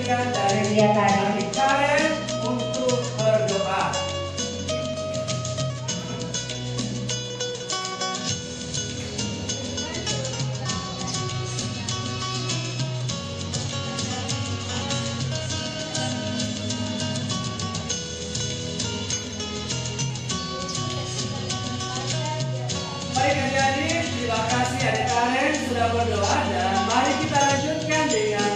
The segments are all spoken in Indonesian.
dilanjutkan dari adik Karen untuk berdoa. Baik adik-adik, terima kasih adik Karen sudah berdoa, dan mari kita lanjutkan dengan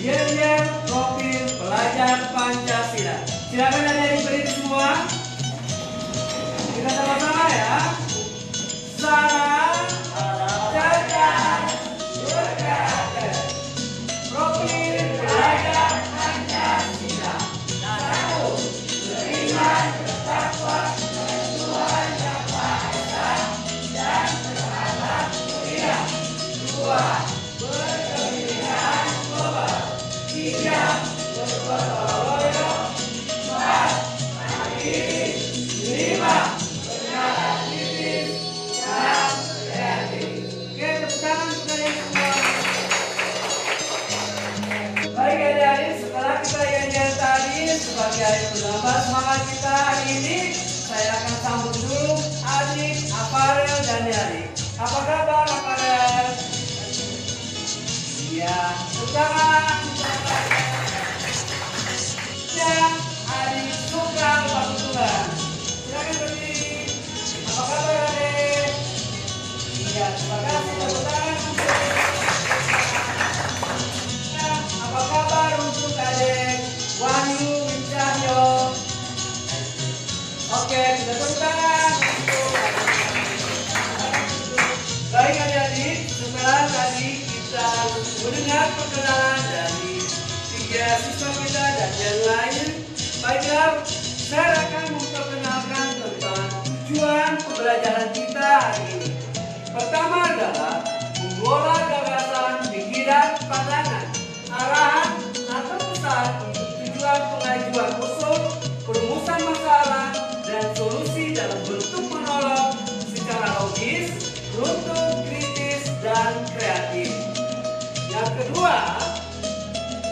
yel-yel profil pelajar Pancasila. Silakan adik-adik berdiri semua. Kita sama-sama ya. Salam cerdas berkarakter. Profil pelajar Pancasila. 1. Beriman, bertakwa, kepada Tuhan Yang Maha Esa dan terhadap mulia. 2. Berkepentingan global. 3. Bergotong royong. 4. Mandiri. 5. Bernalar kritis dan kreatif. Oke, tepuk tangan untuk kalian semua. Baik adik-adik, setelah kita nyanyian tadi sebagai penambah semangat kita hari ini, saya akan sambut dulu adik Aparel dan Yari. Apa kabar Aparel? Iya, tepuk tangan. Dan adik Sukal Pakutulan. Silakan berdiri. Apa kabar adik? Iya, terima kasih. Tepuk tangan untuk dan apa kabar untuk adik Wahyu Wicahyo? Oke, kita tepuk tangan untuk baik adik-adik, setelah tadi kita mendengar perkenalan dari 3 siswa kita dan yang lain, baiklah saya akan memperkenalkan tentang tujuan pembelajaran kita hari ini. Pertama adalah mengolah gagasan, pikiran, pandangan, arahan atau pesan untuk tujuan pengajuan usul, perumusan masalah, dan solusi dalam bentuk monolog secara logis, runtut, kritis, dan kreatif. Yang kedua,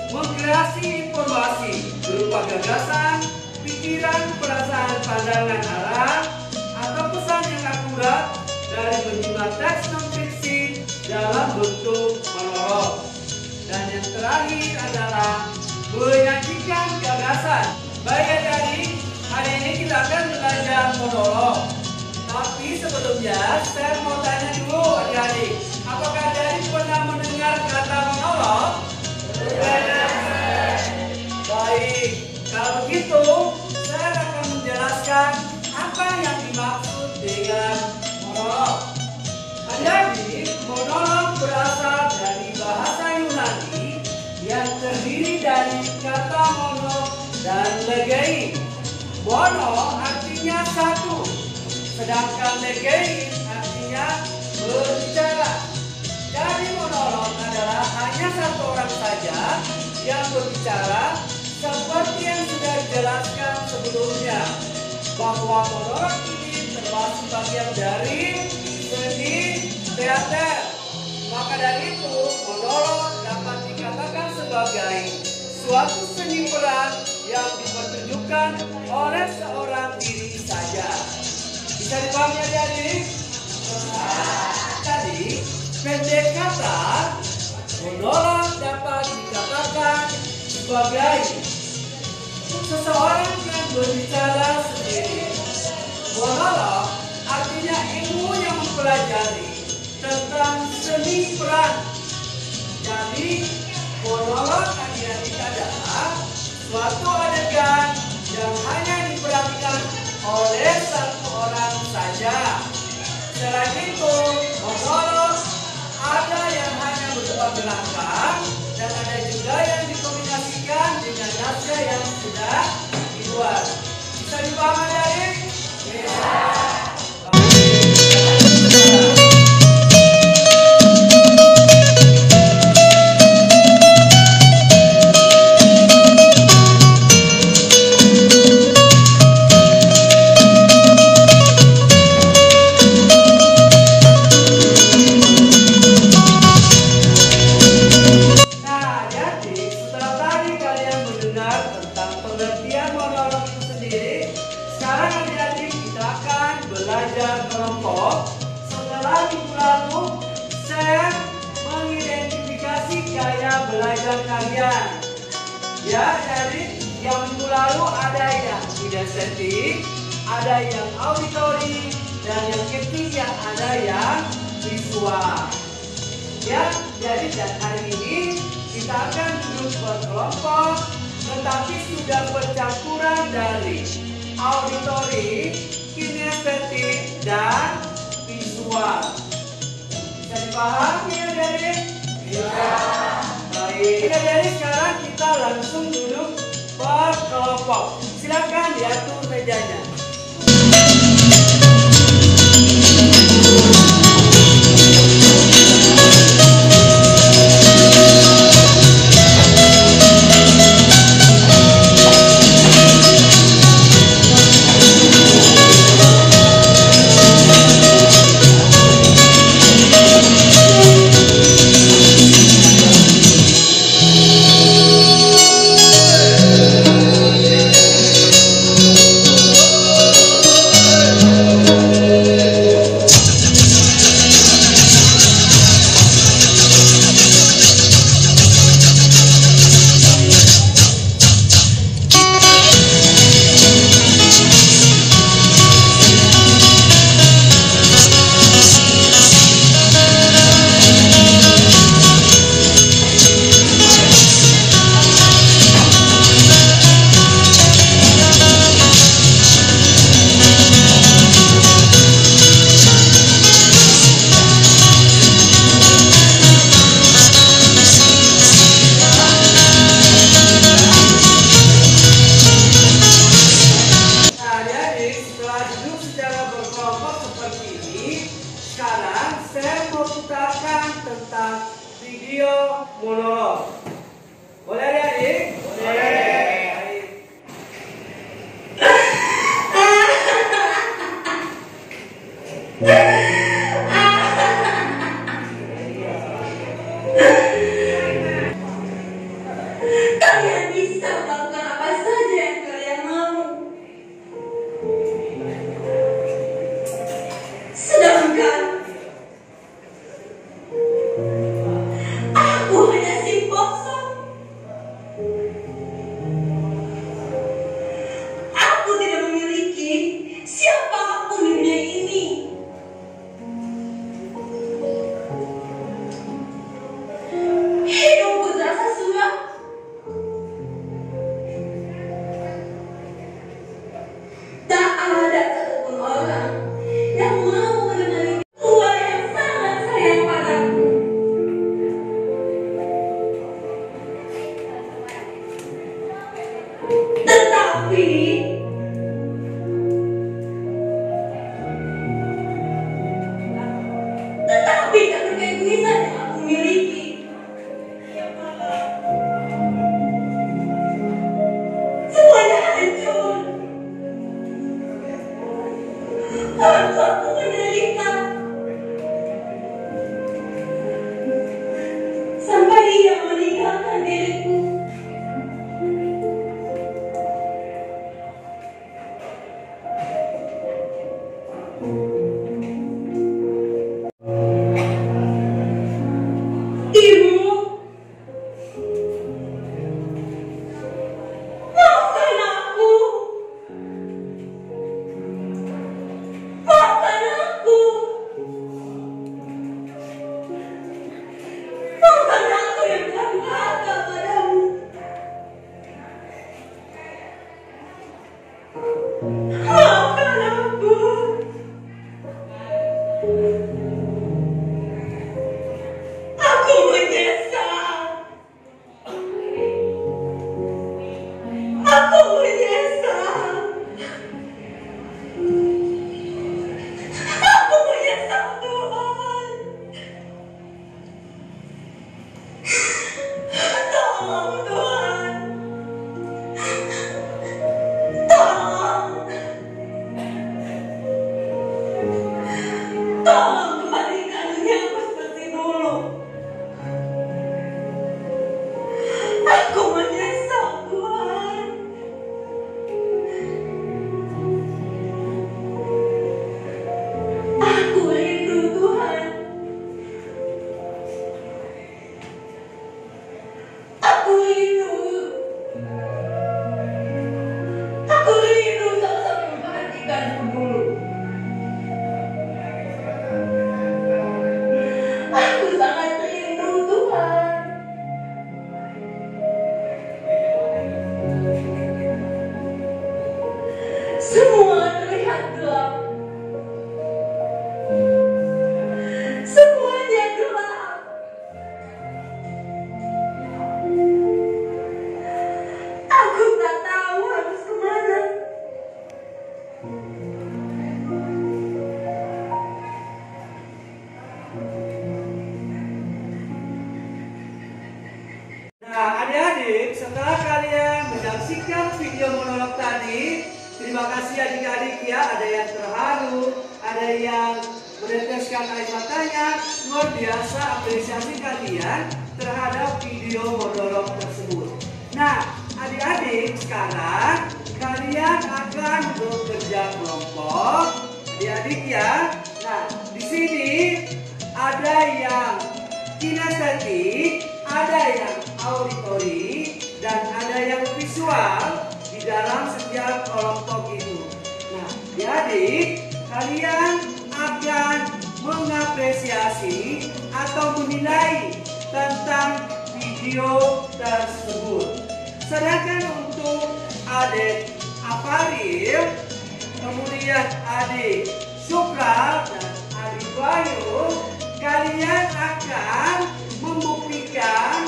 mengkreasi informasi berupa gagasan, pikiran, perasaan, pandangan, arah, atau pesan yang akurat dari bentuk teks non-fiksi dalam bentuk monolog. Dan yang terakhir adalah menyajikan gagasan. Baik adik-adik, hari ini kita akan belajar monolog. Tapi sebelumnya saya mau tanya dulu adik-adik, apakah adik pernah mendengar kata monolog? Baik, kalau begitu saya akan menjelaskan apa yang dimaksud dengan monolog. Adik-adik, monolog berasal dari bahasa Yunani yang terdiri dari kata mono dan legein. Mono artinya satu, sedangkan legein artinya berbicara. Jadi monolog adalah hanya satu orang saja yang berbicara, seperti yang sudah dijelaskan sebelumnya, bahwa monolog ini termasuk bagian dari seni teater. Maka dari itu, monolog dapat dikatakan sebagai suatu seni peran yang dipertunjukkan oleh seorang diri saja. Bisa dipahami adik-adik? Tadi, pendek kata, monolog dapat dikatakan sebagai seseorang yang berbicara sendiri. Monolog artinya ilmu yang mempelajari tentang seni peran. Jadi, monolog adik-adik adalah suatu adegan yang hanya diperhatikan oleh satu orang saja. Selain itu, monolog ada yang hanya berupa gerakan dan ada juga yang dikombinasikan dengan naskah yang sudah dibuat. Bisa dipahami adik? Bisa. kalian mendengar tentang pengertian monolog itu sendiri, sekarang adik-adik kita akan belajar kelompok. Setelah minggu lalu, saya mengidentifikasi gaya belajar kalian. Ya, jadi yang minggu lalu ada yang kinestetik, ada yang auditori, dan yang ketiga ada yang visual. Ya, jadi dan hari ini kita akan duduk berkelompok, tetapi sudah bercampuran dari auditori, kinestetik, dan visual. Bisa dipahami ya, adik-adik? Bisa. Baik, jadi sekarang kita langsung duduk berkelompok. Silakan diatur mejanya. menyaksikan video monolog tadi. Terima kasih adik-adik ya, ada yang terharu, ada yang meneteskan air matanya. Luar biasa apresiasi kalian terhadap video monolog tersebut. Nah, adik-adik sekarang kalian akan bekerja kelompok, adik-adik ya. Nah, di sini ada yang kinestetik, ada yang auditori, dan ada yang visual di dalam setiap kelompok itu. Nah, adik-adik, kalian akan mengapresiasi atau menilai tentang video tersebut. Sedangkan untuk adik Aparil, kemudian adik Syukra dan adik Bayu, kalian akan membuktikan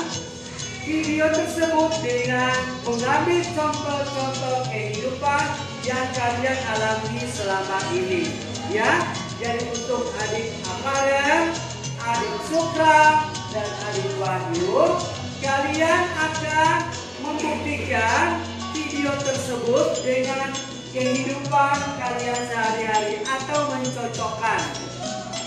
video tersebut dengan mengambil contoh-contoh kehidupan yang kalian alami selama ini. Ya, jadi untuk adik Aparel, adik Syukra, dan adik Bayu, kalian akan membuktikan video tersebut dengan kehidupan kalian sehari-hari atau mencocokkan.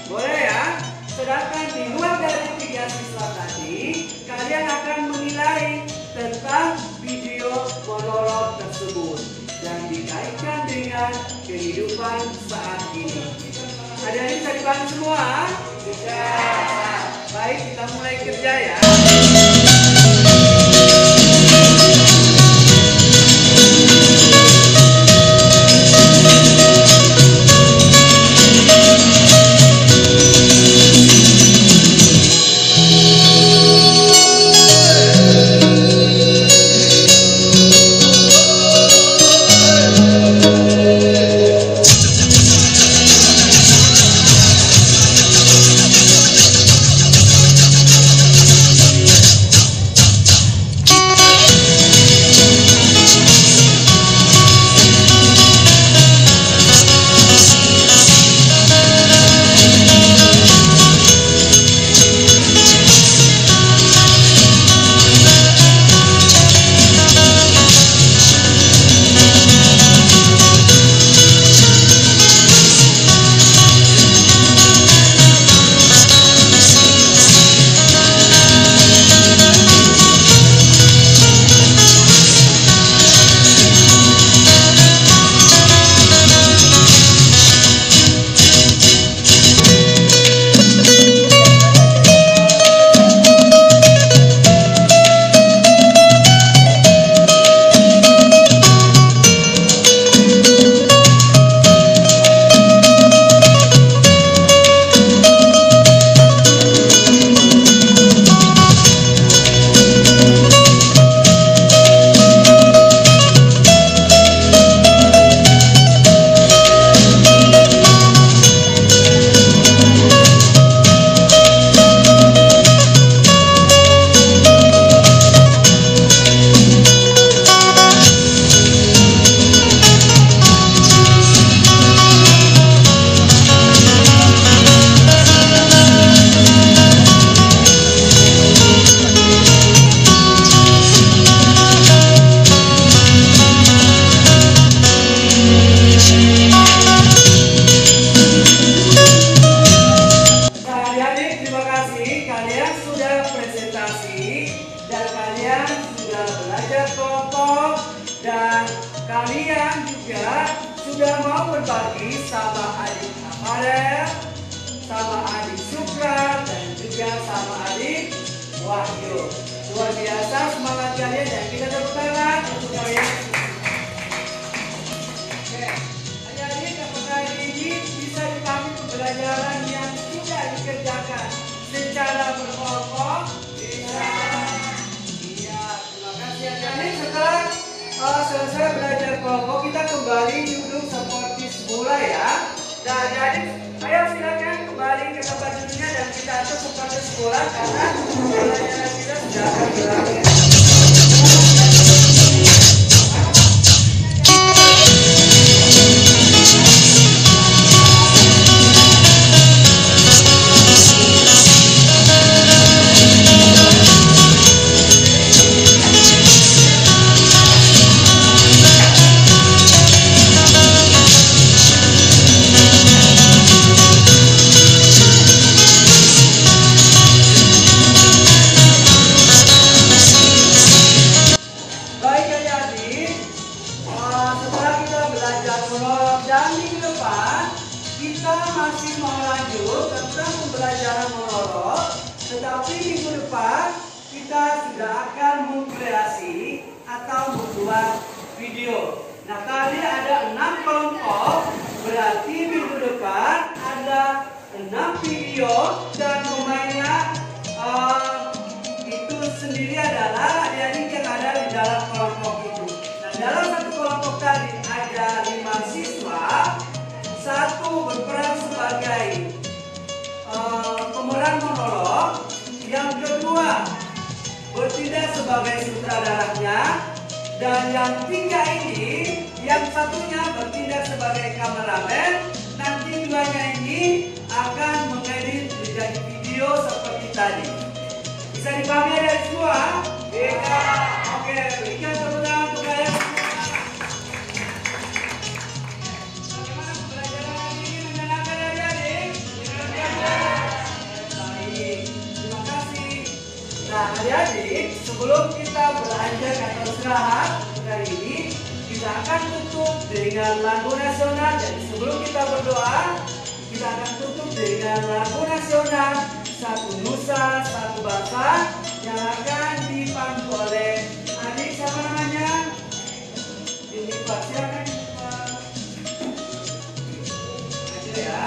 Boleh ya? Sedangkan di luar dari 3 siswa tadi, kalian akan menilai tentang video monolog tersebut dan dikaitkan dengan kehidupan saat ini. Adik-adik bisa dibantu semua? Bisa. Baik, kita mulai kerja ya. Kalian juga sudah mau berbagi sama adik Aparel, sama adik Syukra, dan juga sama adik Wahyu. Luar biasa semangat kalian dan kita tepuk tangan untuk kalian. Oke, adik-adik, apakah ini bisa dipahami pembelajaran yang sudah dikerjakan secara berkelompok? Bisa. Iya, terima kasih adik-adik. Setelah selesai belajar kelompok, kita kembali duduk seperti semula ya. Dan adik-adik, ayo silakan kembali ke tempat duduknya dan kita atur seperti semula karena pelajaran kita sudah akan berakhir. kita sudah akan mengkreasi atau membuat video. Nah, tadi ada 6 kelompok, berarti minggu depan ada 6 video dan pemainnya itu sendiri adalah adik-adik yang ada di dalam kelompok itu. Nah, dalam satu kelompok tadi ada 5 siswa, satu berperan sebagai pemeran monolog, yang kedua bertindak sebagai sutradaranya, dan yang 3 ini, yang satunya bertindak sebagai kameramen. Nanti 2-nya ini akan mengedit menjadi video seperti tadi. Bisa dipahami dari semua? Bisa. Oke, berikan tepuk tangan untuk kalian semua. Bagaimana pembelajaran hari ini menyenangkan adik-adik? Baik, terima kasih. Nah, adik-adik, sebelum kita beranjak atau istirahat hari ini, kita akan tutup dengan lagu nasional. Jadi sebelum kita berdoa, kita akan tutup dengan lagu nasional Satu Nusa, Satu Bangsa yang akan dipandu oleh adik, siapa namanya? Ini Pak, silakan Pak. Ayo ya.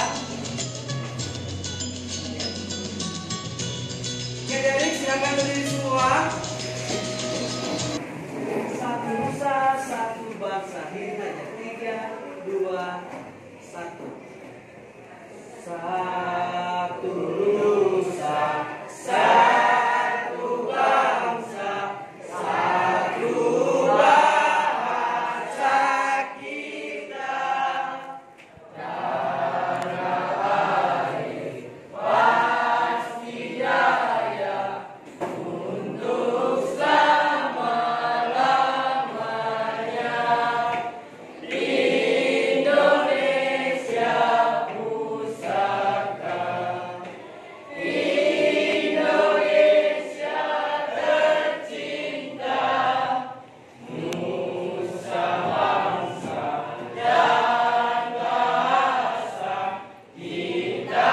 Oke, adik, silakan berdiri semua. Satu Nusa, Satu Bangsa. Ini aja. 3, 2, 1. Satu Nusa, satu bangsa, satu bahasa kita. Darah air pasti jaya untuk selama-lamanya. Indonesia pusaka, Indonesia tercinta, Nusa bangsa dan bahasa kita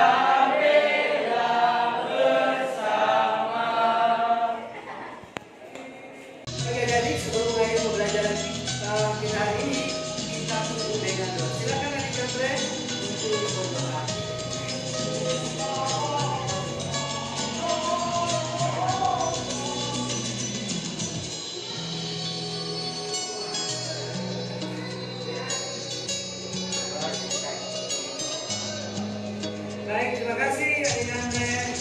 bela bersama. Oke, jadi sebelum mulai pembelajaran kita hari ini, kita tutup dengan doa. Silakan adik Jeffrey untuk berdoa. Baik, terima kasih adik Jeffrey.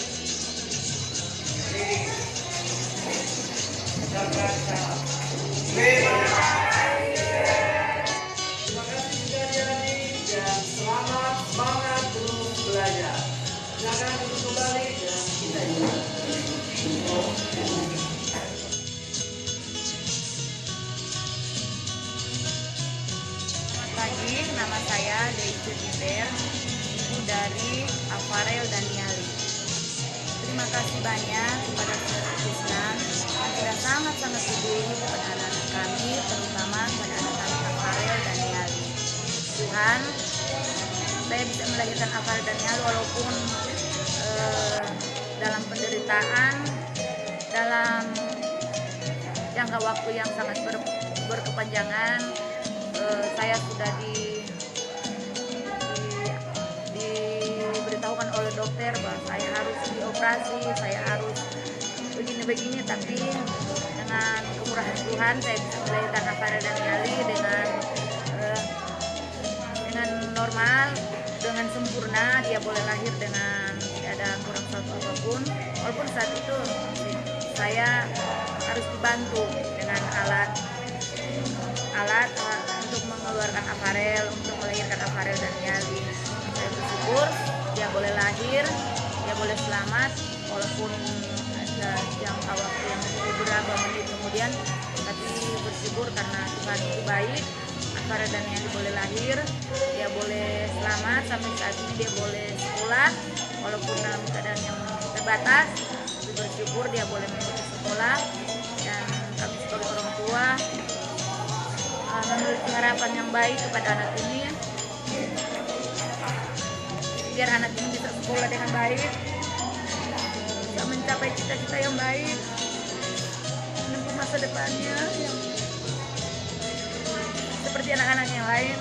Terima kasih sudah adik-adik dan selamat semangat terus belajar. Silakan duduk kembali dan kita juga. Selamat pagi, nama saya Deijun Iber, ibu dari Afarel dan Niali. Terima kasih banyak kepada Saudara Krishnan yang sudah sangat-sangat peduli kepada anak-anak kami, terutama kepada anak kami Afarel dan Niali. Tuhan, saya bisa melahirkan Afarel dan Niali walaupun dalam penderitaan, dalam jangka waktu yang sangat berkepanjangan. Saya sudah diberitahukan oleh dokter bahwa saya harus dioperasi, saya harus begini-begini, tapi dengan kemurahan Tuhan saya bisa melahirkan Afarel dan Niali dengan normal, dengan sempurna. Dia boleh lahir dengan tidak ada kurang satu apapun, walaupun saat itu saya harus dibantu dengan alat untuk mengeluarkan Afarel, untuk melahirkan Afarel dan Niali. Saya bersyukur dia boleh lahir, dia boleh selamat, walaupun ada jangka waktu yang beberapa menit kemudian, tapi bersyukur karena Tuhan itu baik. Afarel dan Niali boleh lahir, dia boleh selamat, sampai saat ini dia boleh sekolah, walaupun dalam keadaan yang terbatas. Bersyukur dia boleh mengikuti sekolah, dan kami sebagai orang tua memiliki harapan yang baik kepada anak ini, biar anak ini bisa sekolah dengan baik, bisa mencapai cita-cita yang baik, masa depannya yang seperti anak-anak yang lain,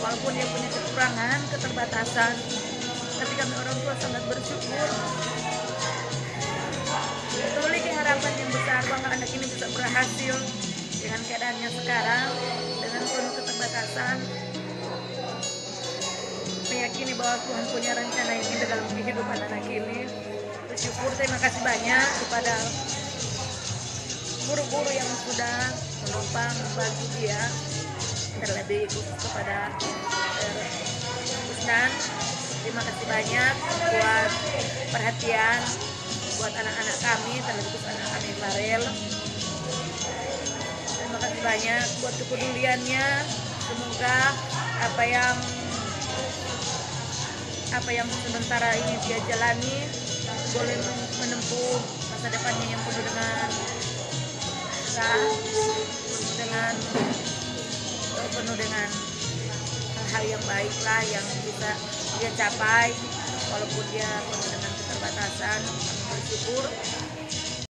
walaupun dia punya kekurangan, keterbatasan, tapi kami orang tua sangat bersyukur, memiliki harapan yang besar bahwa anak ini bisa berhasil dengan keadaannya sekarang, dengan penuh keterbatasan, meyakini bahwa Tuhan punya rencana yang indah dalam kehidupan anak ini. Bersyukur, terima kasih banyak kepada guru-guru yang sudah menopang membantu dia, terlebih kepada Usnan. Terima kasih banyak buat perhatian buat anak-anak kami, terlebih anak kami Farel. Terima kasih banyak buat kepeduliannya. Semoga apa yang sementara ini dia jalani boleh menempuh masa depannya yang penuh dengan penuh dengan hal-hal yang baiklah yang bisa dia capai walaupun dia penuh dengan keterbatasan. Kami bersyukur